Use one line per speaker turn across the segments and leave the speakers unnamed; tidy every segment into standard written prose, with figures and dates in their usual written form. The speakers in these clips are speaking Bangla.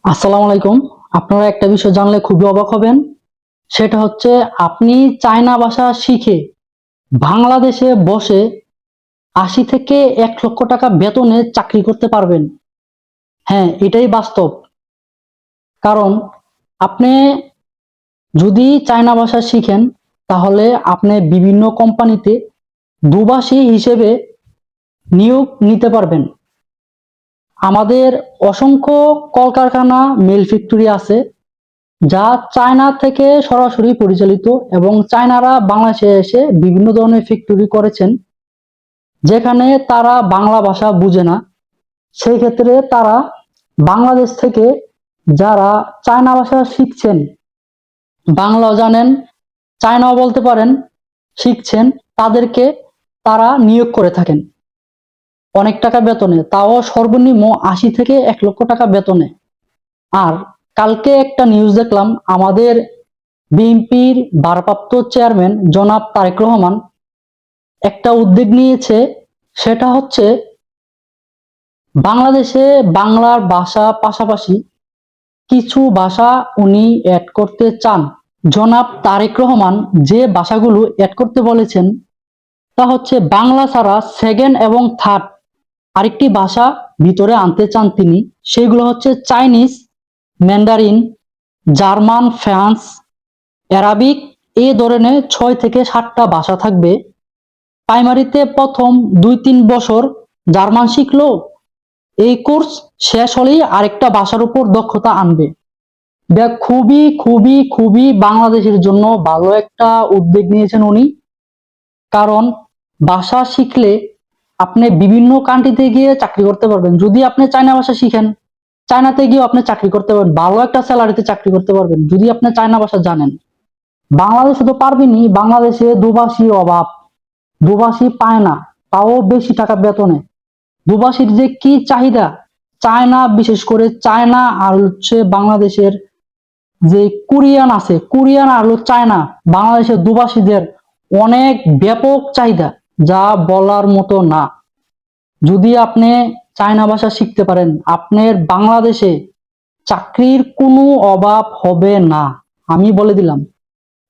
আসসালামু আলাইকুম। আপনারা একটা বিষয় জানলে খুবই অবাক হবেন। সেটা হচ্ছে আপনি চায়না ভাষা শিখে বাংলাদেশে বসে ৮০ থেকে ১ লক্ষ টাকা বেতনে চাকরি করতে পারবেন। হ্যাঁ, এটাই বাস্তব। কারণ আপনি যদি চায়না ভাষা শিখেন তাহলে আপনি বিভিন্ন কোম্পানিতে দুভাষী হিসেবে নিয়োগ নিতে পারবেন। আমাদের অসংখ্য কলকারখানা, মিল ফ্যাক্টরি আছে যা চায়না থেকে সরাসরি পরিচালিত, এবং চায়নারা বাংলাদেশে এসে বিভিন্ন ধরনের ফ্যাক্টরি করেছেন যেখানে তারা বাংলা ভাষা বুঝে না। সেই ক্ষেত্রে তারা বাংলাদেশ থেকে যারা চায়না ভাষা শিখছেন, বাংলাও জানেন, চায়নাও বলতে পারেন, শিখছেন, তাদেরকে তারা নিয়োগ করে থাকেন অনেক টাকা বেতনে, তাও সর্বনিম্ন ৮০ থেকে ১ লক্ষ টাকা বেতনে। আর কালকে একটা নিউজ দেখলাম, আমাদের বিএনপির ভারপ্রাপ্ত চেয়ারম্যান জনাব তারেক রহমান একটা উদ্যোগ নিয়েছে। সেটা হচ্ছে বাংলাদেশে বাংলার ভাষা পাশাপাশি কিছু ভাষা উনি অ্যাড করতে চান। জনাব তারেক রহমান যে ভাষাগুলো অ্যাড করতে বলেছেন তা হচ্ছে বাংলা ছাড়া সেকেন্ড এবং থার্ড আরেকটি ভাষা ভিতরে আনতে চান তিনি। সেগুলো হচ্ছে Chinese, Mandarin, German, France, Arabic, এই ধরনের ৬ থেকে ৭টা ভাষা থাকবে। প্রাইমারিতে প্রথম ২-৩ বছর জার্মান শিখলো, এই কোর্স শেষ হলেই আরেকটা ভাষার উপর দক্ষতা আনবে। দেখ, খুবই খুবই খুবই বাংলাদেশের জন্য ভালো একটা উদ্যোগ নিয়েছেন উনি। কারণ ভাষা শিখলে আপনি বিভিন্ন কান্ট্রিতে গিয়ে চাকরি করতে পারবেন। যদি আপনি চায়না ভাষা শিখেন, চায়নাতে গিয়ে আপনি চাকরি করতে পারবেন, ভালো একটা স্যালারিতে চাকরি করতে পারবেন যদি আপনি চায়না ভাষা জানেন। বাংলাদেশে তো পারবেনই, বাংলাদেশে দুভাষী অভাব, দুভাষী পায় না, তাও বেশি টাকা বেতনে। দুভাষীর যে কি চাহিদা, চায়না, বিশেষ করে চায়না আর হচ্ছে বাংলাদেশের যে কোরিয়ান আছে, কোরিয়ান আর চায়না, বাংলাদেশের দুভাষীদের অনেক ব্যাপক চাহিদা, যা বলার মতো না। যদি আপনি চায়না ভাষা শিখতে পারেন, আপনার বাংলাদেশে চাকরির কোনো অভাব হবে না, আমি বলে দিলাম।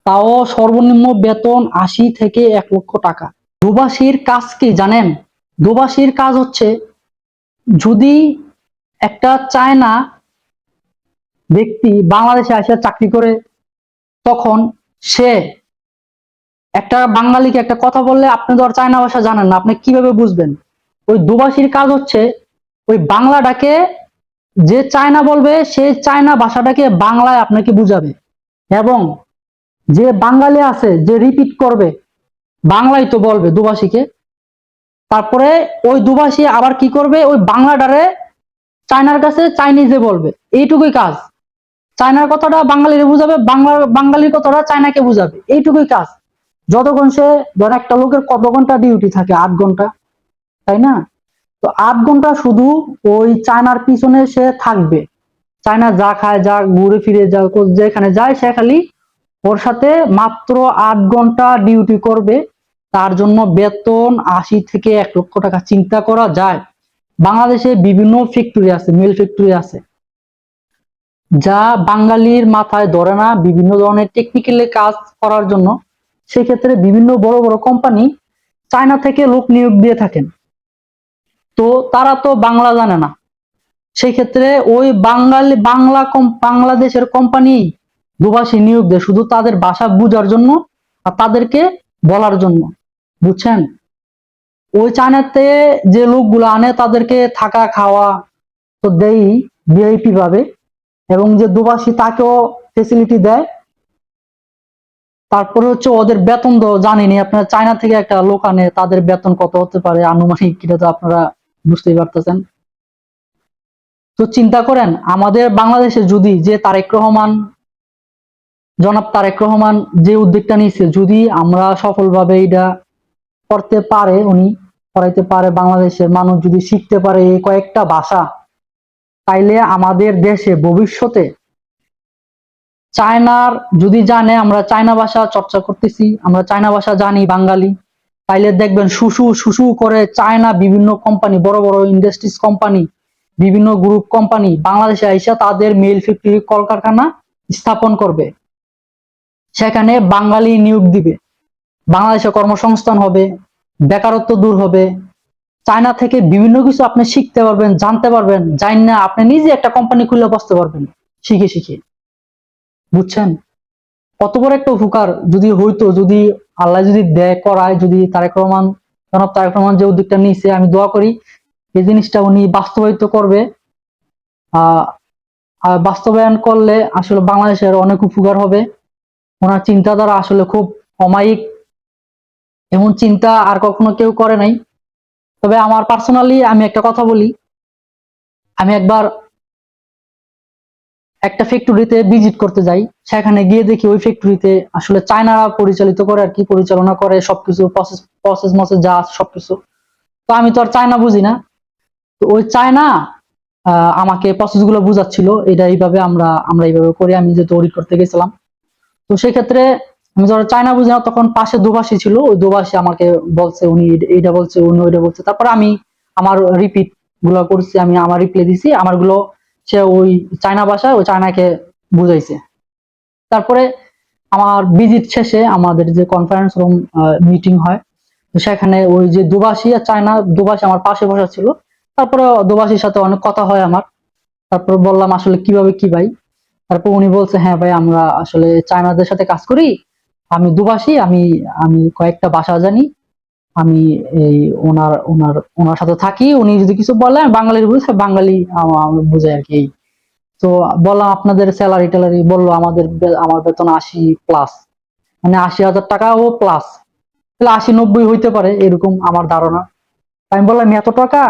তাও সর্বনিম্ন বেতন ৮০ থেকে ১ লক্ষ টাকা। দুভাষীর কাজ কি জানেন? দুভাষীর কাজ হচ্ছে, যদি একটা চায়না ব্যক্তি বাংলাদেশে এসে চাকরি করে, তখন সে একটা বাঙালিকে একটা কথা বললে, আপনি ধর চায়না ভাষা জানেন না, আপনি কিভাবে বুঝবেন? ওই দুভাষীর কাজ হচ্ছে ওই বাংলাটাকে, যে চায়না বলবে সেই চায়না ভাষাটাকে বাংলায় আপনাকে বুঝাবে, এবং যে বাঙালি আছে যে রিপিট করবে, বাংলায় তো বলবে দুভাষীকে, তারপরে ওই দুভাষী আবার কি করবে, ওই বাংলাটারে চায়নার কাছে চাইনিজে বলবে। এইটুকুই কাজ। চায়নার কথাটা বাঙালিরে বুঝাবে, বাঙালির কথাটা চায়নাকে বুঝাবে, এইটুকুই কাজ। যতক্ষণ সে, ধর একটা লোকের কত ঘন্টা ডিউটি থাকে? ৮ ঘন্টা, তাই না? তো ৮ ঘন্টা শুধু ওই চায়নার পিছনে সে থাকবে। চায়না যা খায়, যা ঘুরে ফিরে, যা যেখানে যায়, সে খালি ওর সাথে মাত্র ৮ ঘন্টা ডিউটি করবে। তার জন্য বেতন ৮০ থেকে ১ লক্ষ টাকা। চিন্তা করা যায়? বাংলাদেশে বিভিন্ন ফ্যাক্টরি আছে, মিল ফ্যাক্টরি আছে, যা বাঙালির মাথায় ধরে না বিভিন্ন ধরনের টেকনিক্যালি কাজ করার জন্য। সেক্ষেত্রে বিভিন্ন বড় বড় কোম্পানি চায়না থেকে লোক নিয়োগ দিয়ে থাকেন। তো তারা তো বাংলা জানে না, সেই ক্ষেত্রে ওই বাংলাদেশের কোম্পানি দুভাষী নিয়োগ দেয় শুধু তাদের ভাষা বুঝার জন্য আর তাদেরকে বলার জন্য। বুঝছেন? ওই চায়নাতে যে লোকগুলো আনে তাদেরকে থাকা খাওয়া তো দেই ভিআইপি ভাবে, এবং যে দুভাষী তাকেও ফেসিলিটি দেয়। তারপরে হচ্ছে ওদের বেতন তো জানেনই আপনারা, চায়না থেকে একটা লোক আনে, তাদের বেতন কত হতে পারে আনুমানিক, এটা তো আপনারা বুঝতেই পারতেছেন। তো চিন্তা করেন, আমাদের বাংলাদেশে যদি যে তারেক রহমান, জনাব তারেক রহমান যে উদ্যোগটা নিয়েছে, যদি আমরা সফলভাবে এটা করতে পারে, উনি করাইতে পারে, বাংলাদেশের মানুষ যদি শিখতে পারে এই কয়েকটা ভাষা, তাইলে আমাদের দেশে ভবিষ্যতে চায়নার, যদি জানে আমরা চায়না ভাষা চর্চা করতেছি, আমরা চায়না ভাষা জানি বাঙালি, তাইলে দেখবেন শুশু শুশু করে চায়না বিভিন্ন কোম্পানি, বড় বড় ইন্ডাস্ট্রিজ কোম্পানি বিভিন্ন গ্রুপ কোম্পানি বাংলাদেশে আইসা তাদের মিল ফ্যাক্টরি কলকারখানা স্থাপন করবে, সেখানে বাঙালি নিয়োগ দিবে, বাংলাদেশে কর্মসংস্থান হবে, বেকারত্ব দূর হবে। চায়না থেকে বিভিন্ন কিছু আপনি শিখতে পারবেন, জানতে পারবেন, জান না আপনি নিজে একটা কোম্পানি খুলে বসতে পারবেন শিখে শিখে। বুঝছেন কত বড় একটা উপকার যদি হইতো, যদি আল্লাহ যদি দেয় করায়, যদি জনাব তারেক রহমান যে উদ্যোগটা নিয়েছে, আমি দোয়া করি এই জিনিসটা উনি বাস্তবায়িত করবে। আহ বাস্তবায়ন করলে আসলে বাংলাদেশের অনেক উপকার হবে। ওনার চিন্তাধারা আসলে খুব অমায়িক, এমন চিন্তা আর কখনো কেউ করে নাই। তবে আমার পার্সোনালি আমি একটা কথা বলি, আমি একবার একটা ফ্যাক্টরিতে ভিজিট করতে যাই, সেখানে গিয়ে দেখি ওই ফ্যাক্টরিতে আসলে চায়নারা পরিচালিত করে আর কি, পরিচালনা করে সবকিছু, প্রসেস প্রসেস মসেস যা আছে সবকিছু। তো আমি তো আর চায়না বুঝি না, তো ওই চায়না আমাকে প্রসেস গুলো বুঝাচ্ছিল, এটা এইভাবে আমরা আমরা এইভাবে করি, আমি যেহেতু অডিট করতে গেছিলাম। তো সেক্ষেত্রে আমি যখন চায়না বুঝি না, তখন পাশে দুভাষী ছিল, ওই দুভাষী আমাকে বলছে, উনি এইটা বলছে, উনি ওইটা বলছে। তারপর আমি আমার রিপিট গুলো করছি, আমি আমার রিপ্লাই দিছি, আমার গুলো সে ওই চায়না ভাষায় ওই চায়নাকে বুঝাইছে। তারপরে আমার ভিজিট শেষে আমাদের যে কনফারেন্স রুম মিটিং হয়, তো সেখানে ওই যে দুভাষী আর চায়না দুভাষী আমার পাশে বসা ছিল। তারপরে দুভাষীর সাথে অনেক কথা হয় আমার। তারপর বললাম আসলে কিভাবে কি ভাই। তারপর উনি বলছে, হ্যাঁ ভাই আমরা আসলে চায়নাদের সাথে কাজ করি, আমি দুভাষী, আমি আমি কয়েকটা ভাষা জানি, আমি এই ওনার ওনার ওনার সাথে থাকি, উনি যদি কিছু বলে আমি বাঙালির বুঝে বাঙালি বুঝে আর কি। তো বললাম আপনাদের স্যালারি ট্যালারি, বললো আমার বেতন 80+, মানে 80,000 টাকা ও প্লাস, তাহলে 80-90 হইতে পারে এরকম আমার ধারণা। আমি বললাম এত টাকা,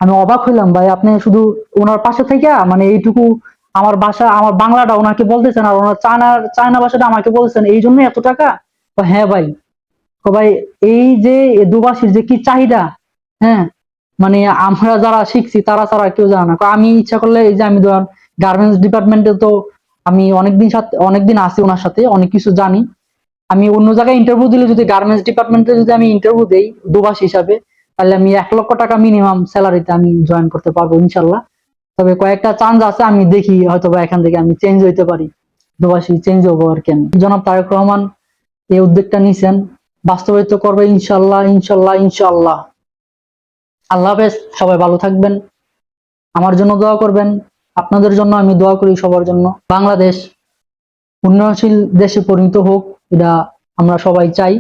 আমি অবাক হইলাম ভাই, আপনি শুধু ওনার পাশে থেকে মানে এইটুকু আমার ভাষা আমার বাংলাটা ওনাকে বলতেছেন, আর ওনার চায়না ভাষাটা আমাকে বলতেছেন, এই জন্য এত টাকা? তো হ্যাঁ ভাই। তো ভাই এই যে দুভাষীর যে কি চাহিদা, হ্যাঁ, মানে আমরা যারা শিখছি তারা ছাড়া কেউ জানে না। আমি ইচ্ছা করলে এই যে আমি ধর গার্মেন্টস ডিপার্টমেন্টে তো আমি অনেকদিন আছি, ওনার সাথে অনেক কিছু জানি। আমি অন্য জায়গায় ইন্টারভিউ দিলে, যদি গার্মেন্টস ডিপার্টমেন্টে যদি আমি ইন্টারভিউ দেই দুভাষী হিসাবে, তাহলে আমি 1 লক্ষ টাকা মিনিমাম স্যালারিতে আমি জয়েন করতে পারবো ইনশাল্লাহ। তবে কয়েকটা চান্স আছে, আমি দেখি হয়তো বা এখান থেকে আমি চেঞ্জ হইতে পারি, দুভাষী চেঞ্জ হবো আর কি। জনাব তারেক রহমান এই উদ্যোগটা নিছেন, বাস্তবায়িত করবে ইনশাল্লাহ, ইনশাল্লাহ, ইনশাল্লাহ। আল্লাহ হাফেজ, সবাই ভালো থাকবেন, আমার জন্য দোয়া করবেন, আপনাদের জন্য আমি দোয়া করি, সবার জন্য। বাংলাদেশ উন্নয়নশীল দেশে পরিণত হোক, এটা আমরা সবাই চাই।